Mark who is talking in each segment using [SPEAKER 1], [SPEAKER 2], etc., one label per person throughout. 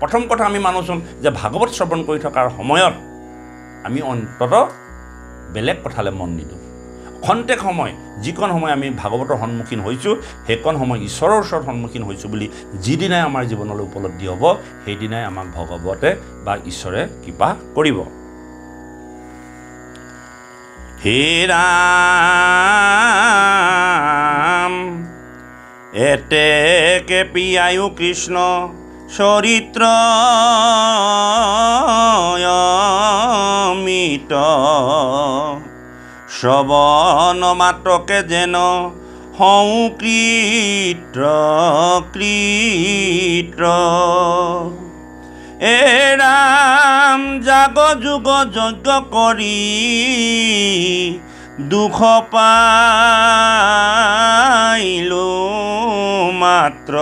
[SPEAKER 1] প্ৰথম কথা আমি মানোচোন যে ভাগৱত শ্ৰৱণ কৰি থকাৰ সময়ত আমি অন্তত বেলেগ কথালৈ মন নিদিওঁ খন্তেক সময় যিকণ সময় আমি ভাগৱতৰ সন্মুখীন হৈছোঁ সেইকণ সময় ঈশ্বৰৰ ওচৰত সন্মুখীন হৈছোঁ বুলি যিদিনাই আমাৰ জীৱনলৈ উপলব্ধি হ'ব সেইদিনাই আমাক ভগৱতে বা ঈশ্বৰে কৃপা কৰিব হে ৰাম এতেকে পিয়ায়ো কৃষ্ণ চৰিত্ৰ অমিত শ্ৰৱণ মাত্ৰকে যেন হওঁ কৃত্ৰ এ ৰাম জাগ যুগ যজ্ঞ কৰি দুখ পাইলোঁ মাত্ৰ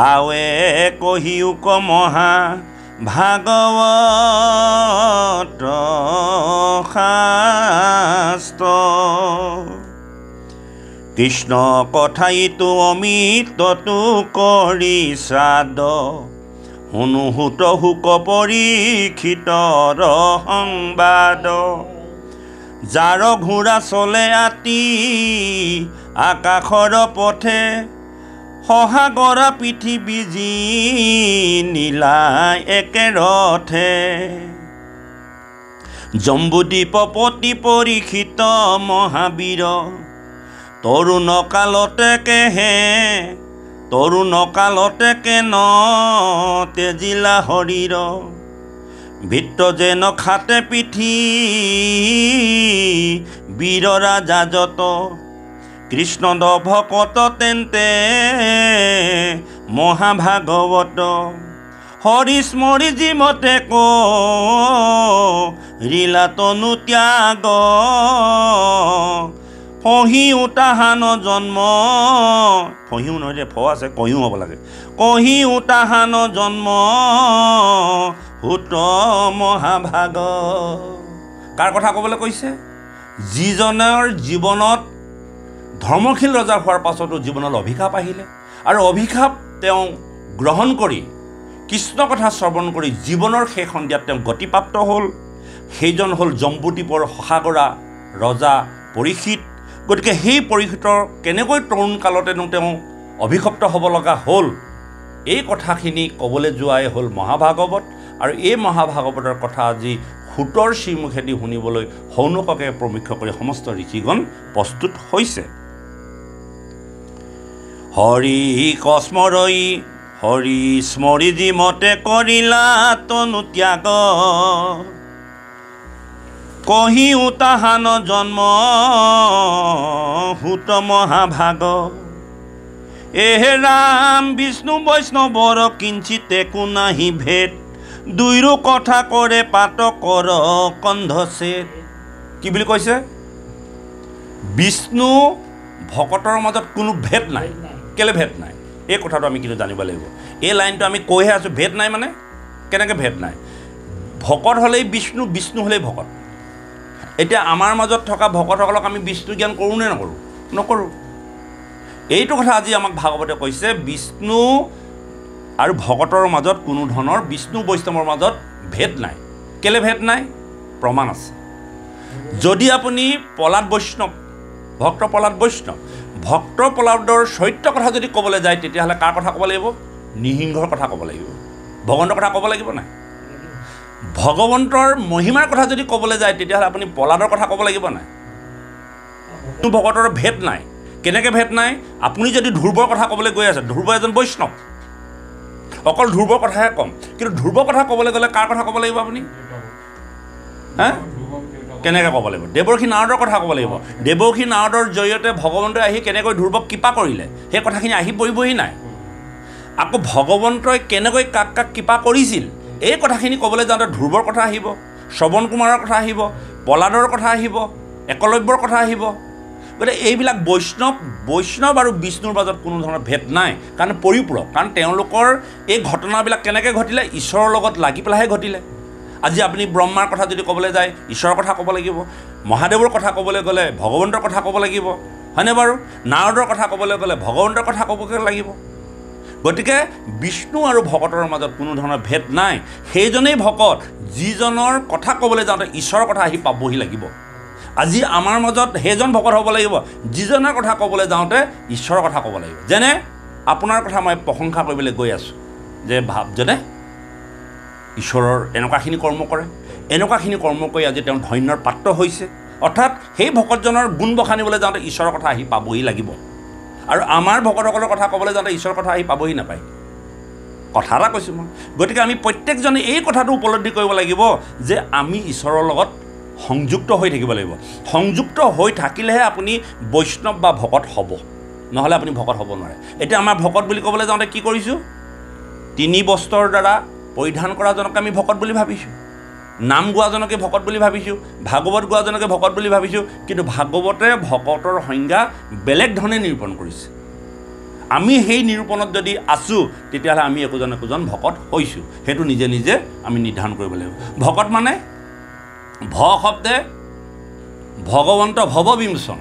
[SPEAKER 1] আৱে কহিউক মহা ভাগৱত শাস্ত্ৰ কৃষ্ণ কথাইতো অমিতটো কৰি শ্ৰাদ্ধ শুনো হুত হুক পৰীক্ষিতৰ সংবাদ যাৰ ঘোঁৰা চলে আতি আকাশৰ পথে সহাগৰা পৃথিৱী যি নীলাই একেৰথে জম্বুদ্বীপপতি পৰীক্ষিত মহাবীৰ তৰুণ কালতে কেন তেজিলা শৰীৰ ভিত্ৰ যেন খাতে পিঠি বীৰ ৰাজা যত কৃষ্ণ ভকত তেন্তে মহাভাগৱত হৰি স্মৰি জীমতে ৰিলা তনু ত্যাগ কহিও তাহান জন্ম কহিও নহয় যে ফ আছে কহিও হ'ব লাগে কহিও তাহান জন্ম হুত মহাভাগ কাৰ কথা ক'বলৈ কৈছে যিজনৰ জীৱনত ধৰ্মশীল ৰজা হোৱাৰ পাছতো জীৱনত অভিশাপ আহিলে আৰু অভিশাপ তেওঁ গ্ৰহণ কৰি কৃষ্ণ কথা শ্ৰৱণ কৰি জীৱনৰ শেষ সন্ধিয়াত তেওঁ গতিপ্ৰাপ্ত হ'ল সেইজন হ'ল জম্বুদ্বীপৰ সহাগৰা ৰজা পৰীক্ষিত গতিকে সেই পৰীক্ষিতৰ কেনেকৈ তৰুণ কালতেনো তেওঁ অভিশপ্ত হ'ব লগা হ'ল এই কথাখিনি ক'বলৈ যোৱাই হ'ল মহাভাগৱত আৰু এই মহাভাগৱতৰ কথা আজি সুতৰ শ্ৰীমুখেদি শুনিবলৈ সৌনককে প্ৰমুখ্য কৰি সমস্ত ঋষিগণ প্ৰস্তুত হৈছে হৰি কস্মৰই হৰি স্মৰি যিমতে কৰিলা তনু ত্যাগ কহিও তাহান জন্ম হুত মহাভাগ এহে ৰাম বিষ্ণু বৈষ্ণৱৰ কিঞ্চিত একো নাহি ভেদ দুইৰো কথা কৰে পাত কৰ কন্ধছেদ কি বুলি কৈছে বিষ্ণু ভকতৰ মাজত কোনো ভেদ নাই কেলে ভেদ নাই এই কথাটো আমি কিন্তু জানিব লাগিব এই লাইনটো আমি কৈহে আছোঁ ভেদ নাই মানে কেনেকৈ ভেদ নাই ভকত হ'লেই বিষ্ণু বিষ্ণু হ'লেই ভকত এতিয়া আমাৰ মাজত থকা ভকতসকলক আমি বিষ্ণু জ্ঞান কৰোঁ নে নকৰোঁ এইটো কথা আজি আমাক ভাগৱতে কৈছে বিষ্ণু আৰু ভকতৰ মাজত কোনো ধৰণৰ বিষ্ণু বৈষ্ণৱৰ মাজত ভেদ নাই কেলে ভেদ নাই প্ৰমাণ আছে যদি আপুনি প্ৰহ্লাদ বৈষ্ণৱ ভক্ত প্ৰহ্লাদৰ চৰিত্ৰ কথা যদি ক'বলৈ যায় তেতিয়াহ'লে কাৰ কথা ক'ব লাগিব নৃসিংহৰ কথা ক'ব লাগিব ভগৱন্তৰ কথা ক'ব লাগিব নাই ভগৱন্তৰ মহিমাৰ কথা যদি ক'বলৈ যায় তেতিয়াহ'লে আপুনি প্ৰহ্লাদৰ কথা ক'ব লাগিব নাই ভকতৰ ভেদ নাই কেনেকৈ ভেদ নাই আপুনি যদি ধ্ৰুৱৰ কথা ক'বলৈ গৈ আছে ধ্ৰুৱ এজন বৈষ্ণৱ অকল ধ্ৰুৱৰ কথাহে ক'ম কিন্তু ধ্ৰুৱৰ কথা ক'বলৈ গ'লে কাৰ কথা ক'ব লাগিব আপুনি হা কেনেকৈ ক'ব লাগিব দেৱৰ্ষি নাৰদৰ কথা ক'ব লাগিব দেৱৰ্ষি নাৰদৰ জৰিয়তে ভগৱন্তই আহি কেনেকৈ ধ্ৰুৱক কৃপা কৰিলে সেই কথাখিনি আহি পৰিবহি নাই আকৌ ভগৱন্তই কেনেকৈ কাক কাক কৃপা কৰিছিল এই কথাখিনি ক'বলৈ যাওঁতে ধ্ৰুৱৰ কথা আহিব শ্ৰৱণ কুমাৰৰ কথা আহিব প্ৰহ্লাদৰ কথা আহিব একলব্যৰ কথা আহিব গতিকে এইবিলাক বৈষ্ণৱ আৰু বিষ্ণুৰ মাজত কোনো ধৰণৰ ভেদ নাই কাৰণ পৰিপূৰক কাৰণ তেওঁলোকৰ এই ঘটনাবিলাক কেনেকৈ ঘটিলে ঈশ্বৰৰ লগত লাগি পেলাইহে ঘটিলে আজি আপুনি ব্ৰহ্মাৰ কথা যদি ক'বলৈ যায় ঈশ্বৰৰ কথা ক'ব লাগিব মহাদেৱৰ কথা ক'বলৈ গ'লে ভগৱন্তৰ কথা ক'ব লাগিব হয়নে বাৰু নাৰদৰ কথা ক'বলৈ গ'লে ভগৱন্তৰ কথা ক'বগৈ লাগিব গতিকে বিষ্ণু আৰু ভকতৰ মাজত কোনো ধৰণৰ ভেদ নাই। সেইজনেই ভকত যিজনৰ কথা ক'বলৈ যাওঁতে ঈশ্বৰৰ কথা আহি পাবহি লাগিব। আজি আমাৰ মাজত সেইজন ভকত হ'ব লাগিব যিজনৰ কথা ক'বলৈ যাওঁতে ঈশ্বৰৰ কথা ক'ব লাগিব। যেনে আপোনাৰ কথা মই প্ৰশংসা কৰিবলৈ গৈ আছোঁ যে ভাবজনে ঈশ্বৰৰ এনেকুৱাখিনি কৰ্ম কৰে, এনেকুৱাখিনি কৰ্ম কৰি আজি তেওঁ ধন্যৰ পাত্ৰ হৈছে। অৰ্থাৎ সেই ভকতজনৰ গুণ বখানিবলৈ যাওঁতে ঈশ্বৰৰ কথা আহি পাবহি লাগিব। আৰু আমাৰ ভকতসকলৰ কথা ক'বলৈ যাওঁতে ঈশ্বৰৰ কথা আহি পাবহি নাপায়। কথা এটা কৈছোঁ মই। গতিকে আমি প্ৰত্যেকজনে এই কথাটো উপলব্ধি কৰিব লাগিব যে আমি ঈশ্বৰৰ লগত সংযুক্ত হৈ থাকিব লাগিব। সংযুক্ত হৈ থাকিলেহে আপুনি বৈষ্ণৱ বা ভকত হ'ব, নহ'লে আপুনি ভকত হ'ব নোৱাৰে। এতিয়া আমাৰ ভকত বুলি ক'বলৈ যাওঁতে কি কৰিছোঁ? 3 বস্ত্ৰৰ দ্বাৰা পৰিধান কৰাজনকে আমি ভকত বুলি ভাবিছোঁ, নাম গোৱাজনকে ভকত বুলি ভাবিছোঁ, ভাগৱত গোৱাজনকে ভকত বুলি ভাবিছোঁ। কিন্তু ভাগৱতে ভকতৰ সংজ্ঞা বেলেগ ধৰণে নিৰূপণ কৰিছে। আমি সেই নিৰূপণত যদি আছোঁ তেতিয়াহ'লে আমি একোজন ভকত হৈছোঁ। সেইটো নিজে নিজে আমি নিৰ্ধাৰণ কৰিব লাগিব। ভকত মানে ভ শব্দে ভগৱন্ত ভৱ বিমোচন,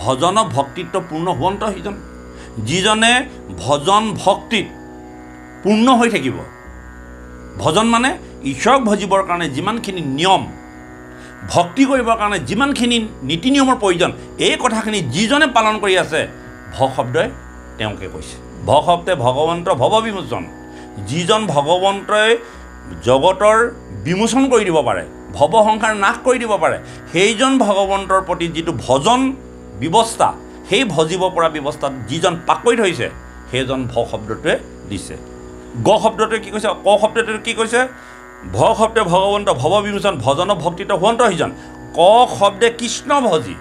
[SPEAKER 1] ভজন ভক্তিত্ব পূৰ্ণ হোৱন্ত সিজন। যিজনে ভজন ভক্তিত পূৰ্ণ হৈ থাকিব। ভজন মানে ঈশ্বৰক ভজিবৰ কাৰণে যিমানখিনি নিয়ম, ভক্তি কৰিবৰ কাৰণে যিমানখিনি নীতি নিয়মৰ প্ৰয়োজন, এই কথাখিনি যিজনে পালন কৰি আছে ভ শব্দই তেওঁকে কৈছে। ভ শব্দে ভগৱন্ত ভৱ বিমোচন। যিজন ভগৱন্তই জগতৰ বিমোচন কৰি দিব পাৰে, ভৱ সংসাৰ নাশ কৰি দিব পাৰে, সেইজন ভগৱন্তৰ প্ৰতি যিটো ভজন ব্যৱস্থা, সেই ভজিব পৰা ব্যৱস্থাত যিজন পাকৈত হৈছে সেইজন ভ শব্দটোৱে দিছে। গ শব্দটোৱে কি কৈছে? ক শব্দটোৱে কি কৈছে? ভ শব্দে ভগৱন্ত ভৱ বিমোচন, ভজন ভক্তিত হোৱন্ত সিজন। ক শব্দে কৃষ্ণ ভজি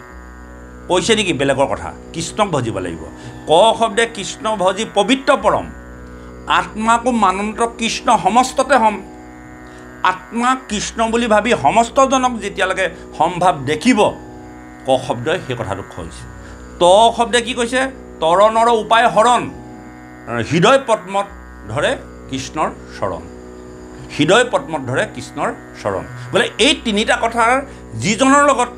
[SPEAKER 1] কৈছে নেকি বেলেগৰ কথা? কৃষ্ণক ভজিব লাগিব। ক শব্দে কৃষ্ণ ভজি পবিত্ৰ পৰম, আত্মাকো মানন্ত কৃষ্ণ সমস্ততে হম। আত্মা কৃষ্ণ বুলি ভাবি সমস্তজনক যেতিয়ালৈকে সম্ভাৱ দেখিব, ক শব্দই সেই কথাটো কৈছে। ত শব্দে কি কৈছে? তৰণৰ উপায় হৰণ, হৃদয় পদ্মত ধৰে কৃষ্ণৰ চৰণ। হৃদয় পদ্মত ধৰে কৃষ্ণৰ চৰণ। বোলে এই 3টা কথাৰ যিজনৰ লগত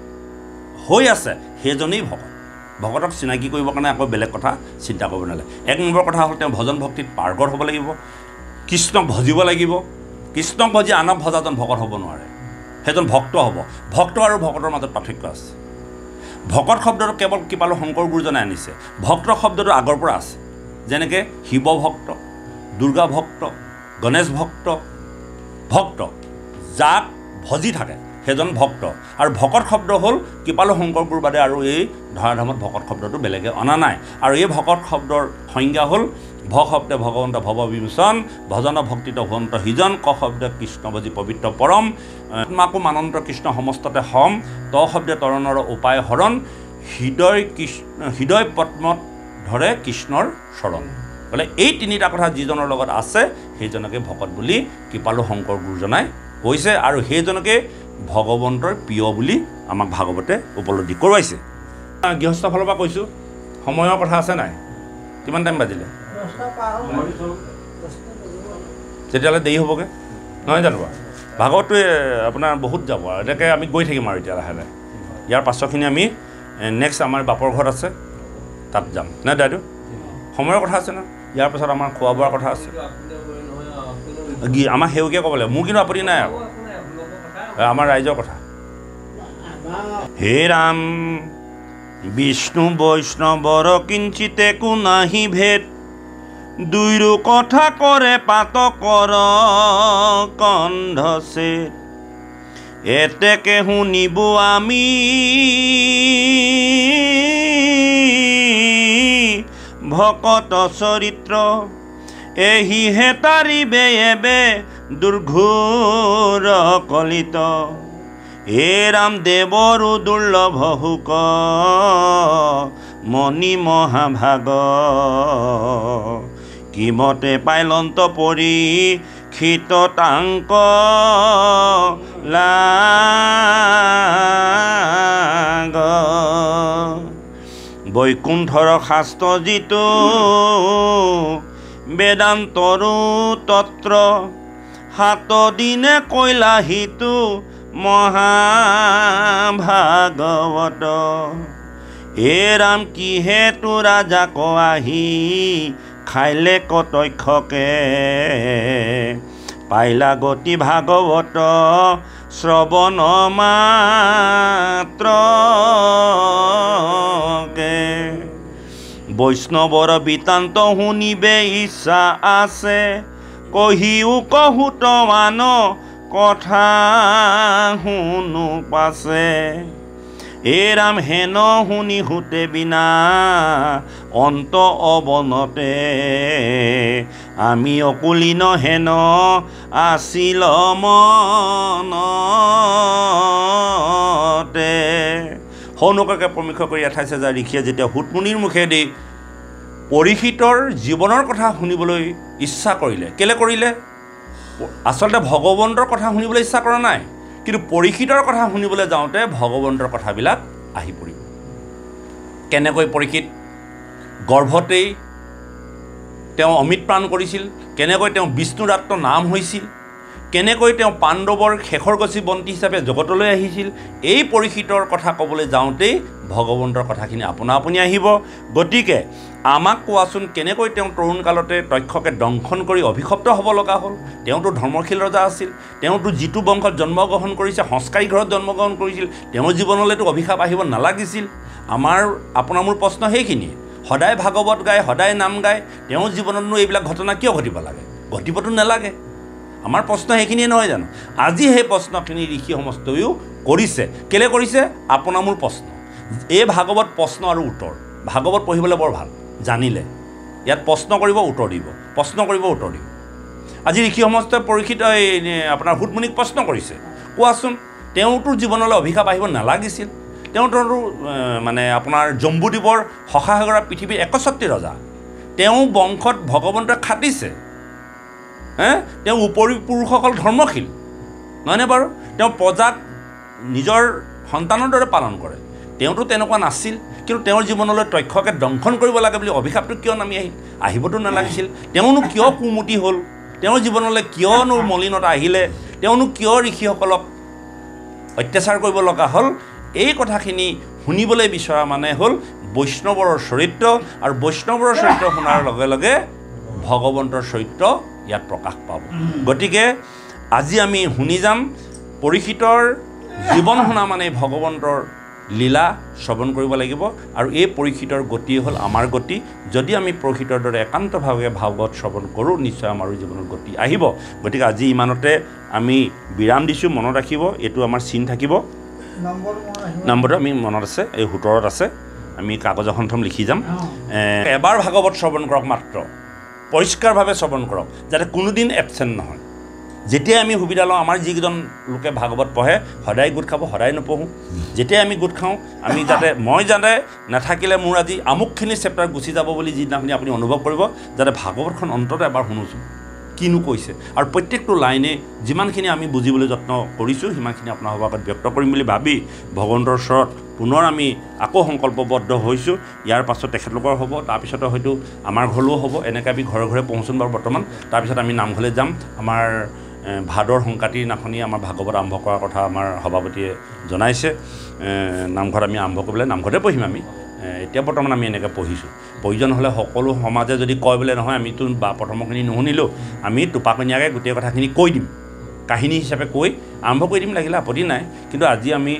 [SPEAKER 1] হৈ আছে সেইজনেই ভকত। ভকতক চিনাকি কৰিবৰ কাৰণে আকৌ বেলেগ কথা চিন্তা কৰিব নালাগে। 1 নম্বৰ কথা হ'ল তেওঁ ভজন ভক্তিত পাৰ্গত হ'ব লাগিব, কৃষ্ণক ভজিব লাগিব। কৃষ্ণক ভজি আনক ভজাজন ভকত হ'ব নোৱাৰে, সেইজন ভক্ত হ'ব। ভক্ত আৰু ভকতৰ মাজত পাৰ্থক্য আছে। ভকত শব্দটো কেৱল কৃপালু শংকৰ গুৰুজনে আনিছে। ভক্ত শব্দটো আগৰ পৰা আছে। যেনেকৈ শিৱ ভক্ত, দুৰ্গা ভক্ত, গণেশ ভক্ত। ভক্ত যাক ভজি থাকে সেইজন ভক্ত। আৰু ভকত শব্দ হ'ল কৃপালু শংকৰ গুৰুৰ বাদে আৰু এই ধৰাধামত ভকত শব্দটো বেলেগে অনা নাই। আৰু এই ভকত শব্দৰ সংজ্ঞা হ'ল ভ শব্দে ভগৱন্ত ভৱ বিমোচন, ভজন ভক্তিত হোৱন্ত সিজন। ক শব্দে কৃষ্ণ ভজি পবিত্ৰ পৰম, আত্মাকো মানন্ত কৃষ্ণ সমস্ততে হম। ত শব্দে তৰণৰ উপায় হৰণ, হৃদয় পদ্মত ধৰে কৃষ্ণৰ চৰণ। বোলে এই 3টা কথা যিজনৰ লগত আছে সেইজনকে ভকত বুলি কৃপালু শংকৰ গুৰুজনাই কৈছে। আৰু সেইজনকে ভগৱন্তৰ প্ৰিয় বুলি আমাক ভাগৱতে উপলব্ধি কৰোৱাইছে। গৃহস্থ ফালৰ পৰা কৈছোঁ, সময়ৰ কথা আছে নাই? কিমান টাইম বাজিলে? তেতিয়াহ'লে দেৰি হ'বগৈ নহয় জানো? ভাগৱতটোৱে আপোনাৰ বহুত যাব আৰু এনেকৈ আমি গৈ থাকিম আৰু এতিয়া লাহে লাহে। ইয়াৰ পাছৰখিনি আমি নেক্সট আমাৰ বাপৰ ঘৰত আছে, তাত যাম নাই দাইদেউ? সময়ৰ কথা আছে ন? ইয়াৰ পাছত আমাৰ খোৱা বোৱাৰ কথা আছে। আমাৰ সেউকীয়া ক'ব লাগিব, মোৰ কিন্তু আপত্তি নাই আৰু আমাৰ ৰাইজৰ কথা। হে ৰাম বিষ্ণু বৈষ্ণৱৰ কিঞ্চিত একো নাহি ভেদ, দুইৰো কথা কৰে পাতকৰ কণ্ঠছে। এতেকে শুনিব আমি ভকত চৰিত্ৰ, এহিহে তাৰিবে এবে দুৰ্ঘোৰ কলিত। হে ৰাম দেৱৰো দুৰ্লভ হুক মণি মহাভাগ, কিমতে পাইলন্ত পৰি ক্ষিততাংক লাগ। বৈকুণ্ঠৰ শাস্ত্ৰ যিটো বেদান্তৰো তত্ৰ, সাত দিনে কৈলা সিটো মহাভাগৱত। হে ৰাম কিহেতু ৰাজাক আহি
[SPEAKER 2] খাইলে কতক্ষকে পাইলা গতি ভাগৱত শ্ৰৱণ মাত্ৰকে বৈষ্ণৱৰ বৃত্তান্ত শুনিবে ইচ্ছা আছে কহিও কহুতমান কথা শুনো পাছে এ ৰাম হেন শুনি হুতে বিনা অন্ত অৱনতে আমি অকুলীন হেন আছিল মনতে সৌনককে প্ৰমুখ্য কৰি 28,000 ঋষিয়ে যেতিয়া হুতমুনিৰ মুখেদি পৰীক্ষিতৰ জীৱনৰ কথা শুনিবলৈ ইচ্ছা কৰিলে কেলে কৰিলে আচলতে ভগৱন্তৰ কথা শুনিবলৈ ইচ্ছা কৰা নাই কিন্তু পৰীক্ষিতৰ কথা শুনিবলৈ যাওঁতে ভগৱন্তৰ কথাবিলাক আহি পৰিব কেনেকৈ পৰীক্ষিত গৰ্ভতেই তেওঁ অমৃত প্ৰাণ কৰিছিল কেনেকৈ তেওঁ বিষ্ণুৰাত্ম নাম হৈছিল কেনেকৈ তেওঁ পাণ্ডৱৰ শেষৰ গছি বন্তি হিচাপে জগতলৈ আহিছিল এই পৰীক্ষিতৰ কথা ক'বলৈ যাওঁতেই ভগৱন্তৰ কথাখিনি আপোনা আপুনি আহিব গতিকে আমাক কোৱাচোন কেনেকৈ তেওঁ তৰুণ কালতে তক্ষকে দংশন কৰি অভিশপ্ত হ'ব লগা হ'ল তেওঁতো ধৰ্মশীল ৰজা আছিল তেওঁতো যিটো বংশত জন্মগ্ৰহণ কৰিছে সংস্কাৰী ঘৰত জন্মগ্ৰহণ কৰিছিল তেওঁৰ জীৱনলৈতো অভিশাপ আহিব নালাগিছিল আমাৰ আপোনাৰ মোৰ প্ৰশ্ন সেইখিনিয়ে সদায় ভাগৱত গায় সদায় নাম গায় তেওঁৰ জীৱনতনো এইবিলাক ঘটনা কিয় ঘটিব লাগে ঘটিবতো নালাগে আমাৰ প্ৰশ্ন সেইখিনিয়ে নহয় জানো আজি সেই প্ৰশ্নখিনি ঋষি সমস্তইও কৰিছে কেলে কৰিছে আপোনাৰ মোৰ প্ৰশ্ন এই ভাগৱত প্ৰশ্ন আৰু উত্তৰ ভাগৱত পঢ়িবলৈ বৰ ভাল জানিলে ইয়াত প্ৰশ্ন কৰিব উত্তৰ দিব প্ৰশ্ন কৰিব উত্তৰ দিব আজি ঋষি সমস্তই পৰীক্ষিত আপোনাৰ হুতমুনিক প্ৰশ্ন কৰিছে কোৱাচোন তেওঁতো জীৱনলৈ অভিশাপ আহিব নালাগিছিল তেওঁতো মানে আপোনাৰ জম্বুদ্বীপৰ সহায়গৰা পৃথিৱীৰ একচ্ছত্ৰী ৰজা তেওঁ বংশত ভগৱন্তই খাটিছে তেওঁ উপৰি পুৰুষসকল ধৰ্মশীল নহয়নে বাৰু তেওঁ প্ৰজাক নিজৰ সন্তানৰ দৰে পালন কৰে তেওঁতো তেনেকুৱা নাছিল কিন্তু তেওঁৰ জীৱনলৈ তক্ষকে দংশন কৰিব লাগে বুলি অভিশাপটো কিয় নামি আহিবতো নালাগিছিল তেওঁনো কিয় কুমতি হ'ল তেওঁৰ জীৱনলৈ কিয়নো মলিনতা আহিলে তেওঁনো কিয় ঋষিসকলক অত্যাচাৰ কৰিব লগা হ'ল এই কথাখিনি শুনিবলৈ বিচৰা মানে হ'ল বৈষ্ণৱৰ চৰিত্ৰ আৰু বৈষ্ণৱৰ চৰিত্ৰ শুনাৰ লগে লগে ভগৱন্তৰ চৰিত্ৰ ইয়াত প্ৰকাশ পাব গতিকে আজি আমি শুনি যাম পৰীক্ষিতৰ জীৱন শুনা মানে ভগৱন্তৰ লীলা শ্ৰৱণ কৰিব লাগিব আৰু এই পৰীক্ষিতৰ গতি হ'ল আমাৰ গতি যদি আমি পৰীক্ষিতৰ দৰে একান্তভাৱে ভাগৱত শ্ৰৱণ কৰোঁ নিশ্চয় আমাৰো জীৱনত গতি আহিব গতিকে আজি ইমানতে আমি বিৰাম দিছোঁ মনত ৰাখিব এইটো আমাৰ চিন থাকিব নম্বৰটো আমি মনত আছে এই 17ত আছে আমি কাগজ এখন থম লিখি যাম এবাৰ ভাগৱত শ্ৰৱণ কৰক মাত্ৰ পৰিষ্কাৰভাৱে শ্ৰৱণ কৰক যাতে কোনোদিন এবচেণ্ট নহয় যেতিয়াই আমি সুবিধা লওঁ আমাৰ যিকেইজন লোকে ভাগৱত পঢ়ে সদায় গোট খাব সদায় নপঢ়োঁ যেতিয়াই আমি গোট খাওঁ আমি যাতে মই যাতে নাথাকিলে মোৰ আজি আমুকখিনি চেপ্টাৰ গুচি যাব বুলি যিদিনাখনি আপুনি অনুভৱ কৰিব যাতে ভাগৱতখন অন্তত এবাৰ শুনোচোন কিনো কৈছে আৰু প্ৰত্যেকটো লাইনে যিমানখিনি আমি বুজিবলৈ যত্ন কৰিছোঁ সিমানখিনি আপোনাৰ সভাত ব্যক্ত কৰিম বুলি ভাবি ভগৱন্তৰ ওচৰত পুনৰ আমি আকৌ সংকল্পবদ্ধ হৈছোঁ ইয়াৰ পাছত তেখেতলোকৰ হ'ব তাৰপিছতে হয়তো আমাৰ ঘৰলৈও হ'ব এনেকৈ আমি ঘৰে ঘৰে পহুঁচোন বাৰু বৰ্তমান তাৰপিছত আমি নামঘৰলৈ যাম আমাৰ ভাদৰ সংক্ৰান্তিৰ দিনাখনি আমাৰ ভাগৱত আৰম্ভ কৰাৰ কথা আমাৰ সভাপতিয়ে জনাইছে নামঘৰত আমি আৰম্ভ কৰিবলৈ নামঘৰতে পঢ়িম আমি এতিয়া বৰ্তমান আমি এনেকৈ পঢ়িছোঁ প্ৰয়োজন হ'লে সকলো সমাজে যদি কয় বোলে নহয় আমিতো বা প্ৰথমখিনি নুশুনিলোঁ আমি টোপাকনীয়াকৈ গোটেই কথাখিনি কৈ দিম কাহিনী হিচাপে কৈ আৰম্ভ কৰি দিম লাগিলে আপত্তি নাই কিন্তু আজি আমি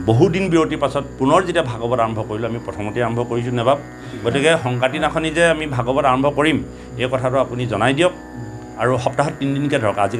[SPEAKER 2] বহুদিন বিৰতিৰ পাছত পুনৰ যেতিয়া ভাগৱত আৰম্ভ কৰিলোঁ আমি প্ৰথমতে আৰম্ভ কৰিছোঁ নেবাব গতিকে সংক্ৰান্তি দিনাখনি যে আমি ভাগৱত আৰম্ভ কৰিম এই কথাটো আপুনি জনাই দিয়ক আৰু সপ্তাহত 3 দিনকৈ ধৰক আজি